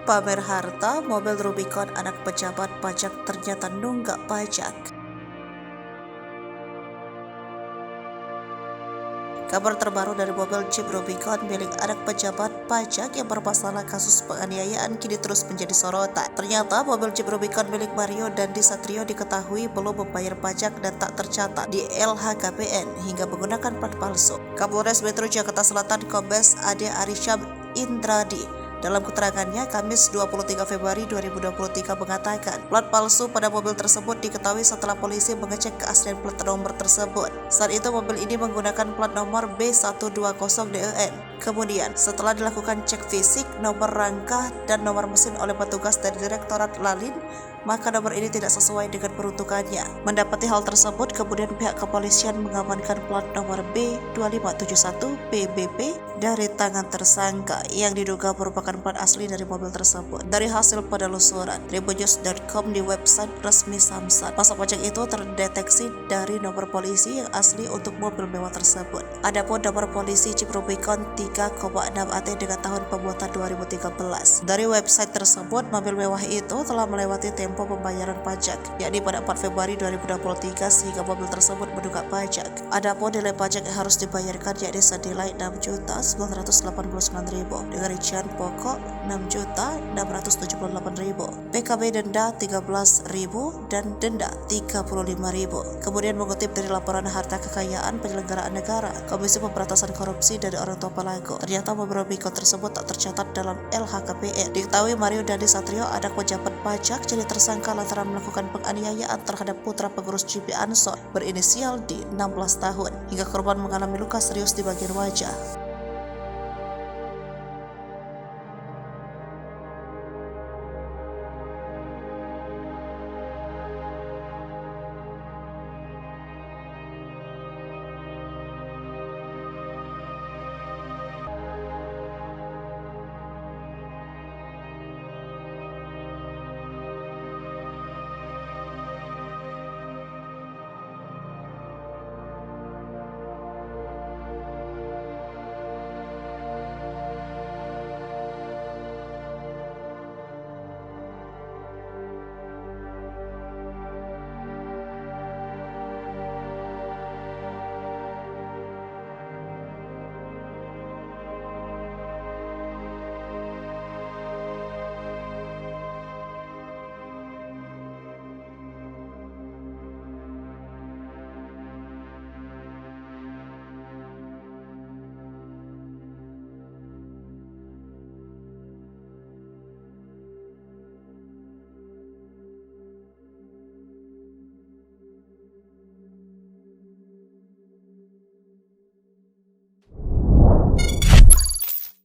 Pamer harta, mobil Rubicon anak pejabat pajak ternyata nunggak pajak. Kabar terbaru dari mobil Jeep Rubicon milik anak pejabat pajak yang bermasalah kasus penganiayaan kini terus menjadi sorotan. Ternyata mobil Jeep Rubicon milik Mario Dandi Satrio diketahui belum membayar pajak dan tak tercatat di LHKPN hingga menggunakan plat palsu. Kapolres Metro Jakarta Selatan Kombes Ade Arisham Indradi dalam keterangannya Kamis 23 Februari 2023 mengatakan plat palsu pada mobil tersebut diketahui setelah polisi mengecek keaslian plat nomor tersebut. Saat itu mobil ini menggunakan plat nomor B120DEN. Kemudian setelah dilakukan cek fisik, nomor rangka dan nomor mesin oleh petugas dari Direktorat Lalin, maka nomor ini tidak sesuai dengan peruntukannya. Mendapati hal tersebut, kemudian pihak kepolisian mengamankan plat nomor B2571PBP dari tangan tersangka yang diduga merupakan plat asli dari mobil tersebut. Dari hasil penelusuran Tribunnews.com di website resmi Samsat, pasal pajak itu terdeteksi dari nomor polisi yang asli untuk mobil mewah tersebut. Adapun nomor polisi Jeep Rubicon 3,6 AT dengan tahun pembuatan 2013. Dari website tersebut, mobil mewah itu telah melewati tempo pembayaran pajak, yakni pada 4 Februari 2023 sehingga mobil tersebut menunggak pajak. Adapun nilai pajak yang harus dibayarkan yakni senilai Rp6.989.000 dengan rincian pokok Rp6.678.000, PKB denda Rp13.000 dan denda Rp35.000. Kemudian mengutip dari laporan harta kekayaan penyelenggaraan negara Komisi Pemberantasan Korupsi dari orang tua pelaku, ternyata mobil Rubicon tersebut tak tercatat dalam LHKPN. Diketahui Mario Dandi Satrio anak pejabat pajak jadi tersangka lantaran melakukan penganiayaan terhadap putra pengurus GP Ansor berinisial D 16 tahun hingga korban mengalami luka serius di bagian wajah.